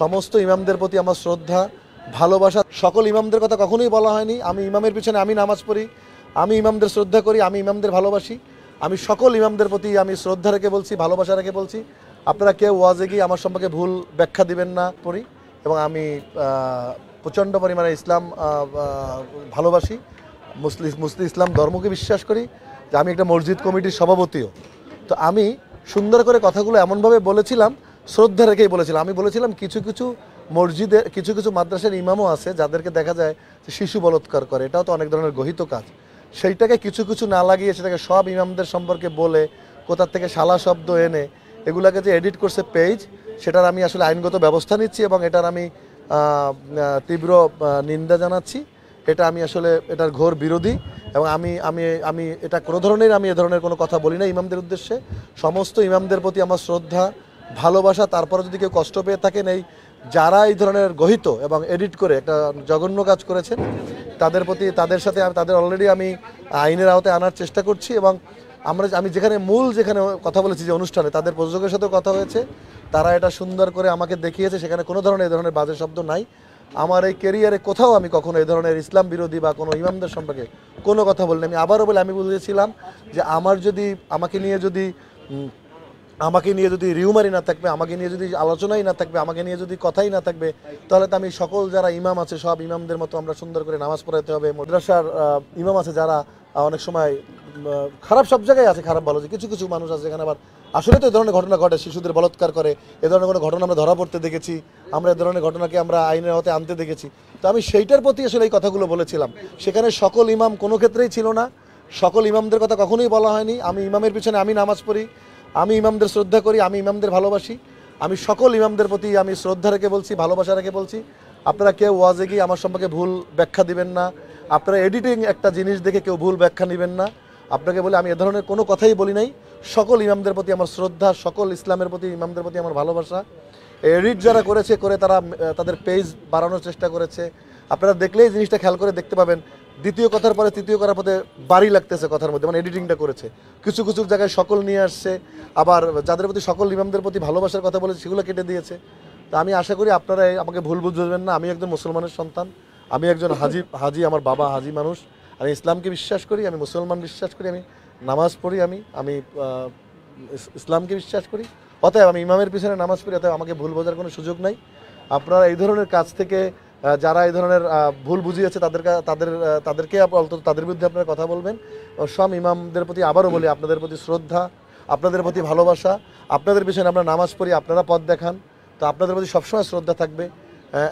সমস্ত ইমামদের প্রতি আমার শ্রদ্ধা ভালোবাসা। সকল ইমামদের কথা কখনোই বলা হয়নি। আমি ইমামের পিছনে আমি নামাজ পড়ি, আমি ইমামদের শ্রদ্ধা করি, আমি ইমামদের ভালোবাসি। আমি সকল ইমামদের প্রতি আমি শ্রদ্ধা রেখে বলছি, ভালোবাসা রেখে বলছি, আপনারা কেউ ওয়াজে গিয়ে আমার সম্পর্কে ভুল ব্যাখ্যা দিবেন না পড়ি। এবং আমি প্রচণ্ড পরিমাণে ইসলাম ভালোবাসি, মুসলিম ইসলাম ধর্মকে বিশ্বাস করি, যে আমি একটা মসজিদ কমিটির সভাপতিও। তো আমি সুন্দর করে কথাগুলো এমনভাবে বলেছিলাম, শ্রদ্ধা রেখেই বলেছিলাম। আমি বলেছিলাম কিছু কিছু মসজিদের কিছু কিছু মাদ্রাসার ইমামও আছে যাদেরকে দেখা যায় যে শিশু বলৎকার করে, এটাও তো অনেক ধরনের গহিত কাজ। সেইটাকে কিছু কিছু না লাগিয়ে সেটাকে সব ইমামদের সম্পর্কে বলে কোথার থেকে শালা শব্দ এনে এগুলাকে যে এডিট করছে পেজ, সেটার আমি আসলে আইনগত ব্যবস্থা নিচ্ছি এবং এটার আমি তীব্র নিন্দা জানাচ্ছি। এটা আমি আসলে এটার ঘোর বিরোধী এবং আমি আমি আমি এটা কোনো ধরনের আমি এ ধরনের কোনো কথা বলি না ইমামদের উদ্দেশ্যে। সমস্ত ইমামদের প্রতি আমার শ্রদ্ধা ভালোবাসা। তারপরে যদি কেউ কষ্ট পেয়ে থাকেন, এই যারা এই ধরনের গহিত এবং এডিট করে একটা জঘন্য কাজ করেছেন তাদের প্রতি, তাদের সাথে তাদের অলরেডি আমি আইনের আওতায় আনার চেষ্টা করছি। এবং আমি যেখানে যেখানে কথা বলেছি যে অনুষ্ঠানে, তাদের প্রযোজকের সাথেও কথা হয়েছে, তারা এটা সুন্দর করে আমাকে দেখিয়েছে, সেখানে কোনো ধরনের এই ধরনের বাজে শব্দ নাই। আমার এই ক্যারিয়ারে কোথাও আমি কখনো এই ধরনের ইসলাম বিরোধী বা কোনো ইমামদের সম্পর্কে কোনো কথা বলিনি। আমি আবারও বলে আমি বুঝেছিলাম যে আমাকে নিয়ে যদি রিউমারি না থাকবে, আমাকে নিয়ে যদি আলোচনাই না থাকবে, আমাকে নিয়ে যদি কথাই না থাকবে, তাহলে তো আমি সকল যারা ইমাম আছে সব ইমামদের মতো আমরা সুন্দর করে নামাজ পড়াতে হবে। মাদ্রাসার ইমাম আছে যারা অনেক সময় খারাপ, সব জায়গায় আছে খারাপ ভালো, যে কিছু কিছু মানুষ আছে যেখানে আবার আসলে তো এই ধরনের ঘটনা ঘটে, শিশুদের বলাৎকার করে, এ ধরনের কোনো ঘটনা আমরা ধরা পড়তে দেখেছি, আমরা এ ধরনের ঘটনাকে আমরা আইনের আওতায় আনতে দেখেছি। তো আমি সেইটার প্রতি আসলে এই কথাগুলো বলেছিলাম। সেখানে সকল ইমাম কোনো ক্ষেত্রেই ছিল না, সকল ইমামদের কথা কখনোই বলা হয়নি। আমি ইমামের পিছনে আমি নামাজ পড়ি, আমি ইমামদের শ্রদ্ধা করি, আমি ইমামদের ভালোবাসি। আমি সকল ইমামদের প্রতি আমি শ্রদ্ধা রেখে বলছি, ভালোবাসা রেখে বলছি, আপনারা কেউ ওয়াজে গিয়ে আমার সম্পর্কে ভুল ব্যাখ্যা দিবেন না, আপনারা এডিটিং একটা জিনিস দেখে কেউ ভুল ব্যাখ্যা নেবেন না। আপনাকে বলে আমি এ ধরনের কোনো কথাই বলি নাই। সকল ইমামদের প্রতি আমার শ্রদ্ধা, সকল ইসলামের প্রতি ইমামদের প্রতি আমার ভালোবাসা। এডিট যারা করেছে তারা তাদের পেজ বাড়ানোর চেষ্টা করেছে। আপনারা দেখলেই জিনিসটা খেয়াল করে দেখতে পাবেন, দ্বিতীয় কথার পরে তৃতীয় কথার পথে বাড়ি লাগতেছে কথার মধ্যে, মানে এডিটিংটা করেছে। কিছু কিছু জায়গায় সকল নিয়ে আসছে, আবার যাদের প্রতি সকল ইমামদের প্রতি ভালোবাসার কথা বলেছে সেগুলো কেটে দিয়েছে। তো আমি আশা করি আপনারা আমাকে ভুল বুঝবেন না। আমি একজন মুসলমানের সন্তান, আমি একজন হাজি, আমার বাবা হাজি মানুষ। আমি ইসলামকে বিশ্বাস করি, আমি মুসলমান বিশ্বাস করি, আমি নামাজ পড়ি, আমি ইসলামকে বিশ্বাস করি। অতএব আমি ইমামের পিছনে নামাজ পড়ি, অতএব আমাকে ভুল বোঝার কোনো সুযোগ নাই। আপনারা এই ধরনের কাজ থেকে যারা এই ধরনের ভুল বুঝিয়েছে তাদেরকে অন্তত তাদের বিরুদ্ধে আপনারা কথা বলবেন। সব ইমামদের প্রতি আবারও বলি, আপনাদের প্রতি শ্রদ্ধা, আপনাদের প্রতি ভালোবাসা। আপনাদের পিছনে আমরা নামাজ পড়ি, আপনারা পথ দেখান, তো আপনাদের প্রতি সবসময় শ্রদ্ধা থাকবে।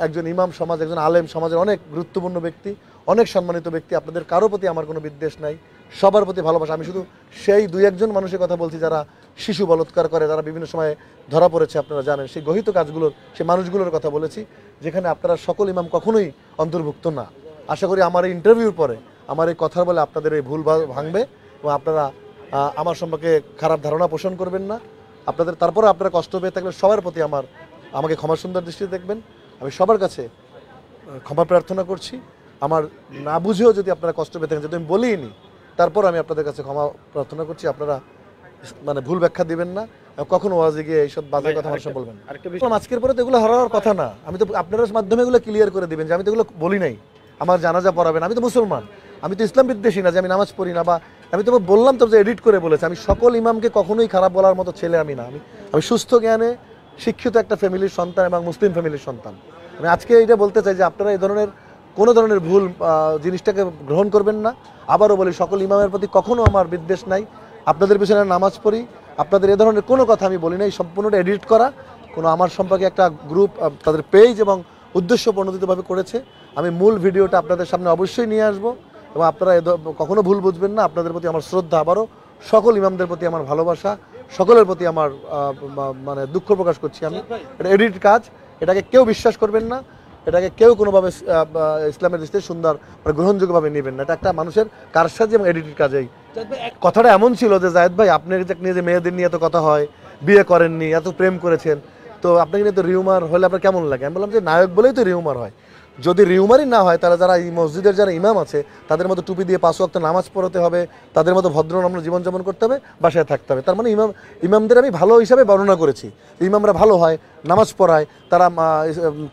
একজন ইমাম সমাজ, একজন আলেম সমাজের অনেক গুরুত্বপূর্ণ ব্যক্তি, অনেক সম্মানিত ব্যক্তি। আপনাদের কারো প্রতি আমার কোনো বিদ্বেষ নাই, সবার প্রতি ভালোবাসা। আমি শুধু সেই দুই একজন মানুষের কথা বলছি যারা শিশু বলৎকার করে, তারা বিভিন্ন সময়ে ধরা পড়েছে, আপনারা জানেন, সেই গহিত কাজগুলোর, সেই মানুষগুলোর কথা বলেছি, যেখানে আপনারা সকল ইমাম কখনোই অন্তর্ভুক্ত না। আশা করি আমার এই ইন্টারভিউর পরে আমার এই কথা বলে আপনাদের এই ভুল ভাঙবে এবং আপনারা আমার সম্পর্কে খারাপ ধারণা পোষণ করবেন না। তারপরে আপনারা কষ্ট পেয়ে থাকলে সবার প্রতি আমাকে ক্ষমা সুন্দর দৃষ্টিতে দেখবেন। আমি সবার কাছে ক্ষমা প্রার্থনা করছি। আমার না বুঝেও যদি আপনারা কষ্ট পেয়ে থাকেন, যদি আমি বলিনি, তারপর আমি আপনাদের কাছে ক্ষমা প্রার্থনা করছি। আপনারা মানে ভুল ব্যাখ্যা দিবেন না, কখনো ওয়াজে গিয়ে এইসব বাজে কথা আমার সব বলবেন না। আজকের পরে তো এগুলো হারানোর কথা না। আমি তো আপনাদের মাধ্যমে এগুলো ক্লিয়ার করে দিবেন যে আমি তো এগুলো বলি নাই। আমার জানাজা পড়াবেন, আমি তো মুসলমান, আমি তো ইসলাম বিদ্বেষী না যে আমি নামাজ পড়ি না, বা আমি তো বললাম তো যে এডিট করে বলেছে। আমি সকল ইমামকে কখনোই খারাপ বলার মতো ছেলে আমি না। আমি সুস্থ জ্ঞানে শিক্ষিত একটা ফ্যামিলির সন্তান এবং মুসলিম ফ্যামিলির সন্তান। আমি আজকে এটা বলতে চাই যে আপনারা এই ধরনের কোনো ধরনের ভুল জিনিসটাকে গ্রহণ করবেন না। আবারও বলি, সকল ইমামের প্রতি কখনো আমার বিদ্বেষ নাই। আপনাদের পিছনে নামাজ পড়ি, আপনাদের এ ধরনের কোনো কথা আমি বলি নাই। সম্পূর্ণটা এডিট করা, কোনো আমার সম্পর্কে একটা গ্রুপ তাদের পেজ এবং উদ্দেশ্য প্রণোদিতভাবে করেছে। আমি মূল ভিডিওটা আপনাদের সামনে অবশ্যই নিয়ে আসবো এবং আপনারা কখনো ভুল বুঝবেন না। আপনাদের প্রতি আমার শ্রদ্ধা, আবারও সকল ইমামদের প্রতি আমার ভালোবাসা, সকলের প্রতি আমার মানে দুঃখ প্রকাশ করছি। আমি এটা এডিট কাজ, এটাকে কেউ বিশ্বাস করবেন না, এটাকে কেউ কোনোভাবে ইসলামের দৃষ্টিতে সুন্দর মানে গ্রহণযোগ্যভাবে নেবেন না। এটা একটা মানুষের কারসাজি এবং এডিটের কাজেই। কথাটা এমন ছিল যে জায়েদ ভাই, আপনি নিয়ে যে মেয়েদের নিয়ে এত কথা হয়, বিয়ে করেননি, এত প্রেম করেছেন, তো আপনাকে নিয়ে তো রিউমার হলে আপনার কেমন লাগে? আমি বললাম যে নায়ক বলেই তো রিউমার হয়। যদি রিউমারই না হয় তাহলে যারা এই মসজিদের যারা ইমাম আছে তাদের মতো টুপি দিয়ে 5 ওয়াক্ত নামাজ পড়তে হবে, তাদের মতো ভদ্রনম্র জীবনযাপন করতে হবে, বাসায় থাকতে হবে। তার মানে ইমামদের আমি ভালো হিসাবে বর্ণনা করেছি। ইমামরা ভালো হয়, নামাজ পড়ায়, তারা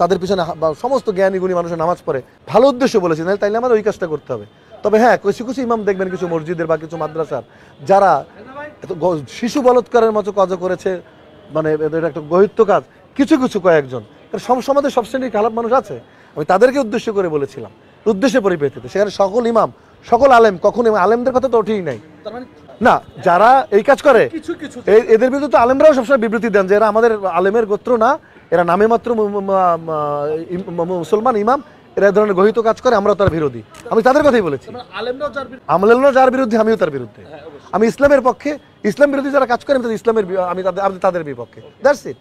তাদের পিছনে সমস্ত জ্ঞানী গুণী মানুষের নামাজ পড়ে, ভালো উদ্দেশ্য বলেছি, তাইলে আমার ওই কাজটা করতে হবে। তবে হ্যাঁ, কিছু কিছু ইমাম দেখবেন কিছু মসজিদের বা কিছু মাদ্রাসার যারা শিশু বলৎকারের মতো কাজ করেছে, মানে এটা একটা গহিত্য কাজ, কিছু কিছু কয়েকজন, সব সমাজে সব শ্রেণীর খারাপ মানুষ আছে, আমি তাদেরকে উদ্দেশ্য করে বলেছিলাম, উদ্দেশ্যে পরিপ্রেক্ষিতে। সেখানে সকল ইমাম, সকল আলেম, কখনো আলেমদের কথা তো ওঠেই নাই না। যারা এই কাজ করে এদের বিরুদ্ধে তো আলেমরাও সবসময় বিবৃতি দেন যে এরা আমাদের আলেমের গোত্র না, এরা নামে মাত্র মুসলমান ইমাম, এরা ধরনের গহিত কাজ করে, আমরা তার বিরোধী। আমি তাদের কথাই বলেছি, আলেমরাও যার বিরুদ্ধে আমিও তার বিরুদ্ধে। আমি ইসলামের পক্ষে, ইসলাম বিরোধী যারা কাজ করে আমি ইসলামের, আমি তাদের বিপক্ষে। That's it.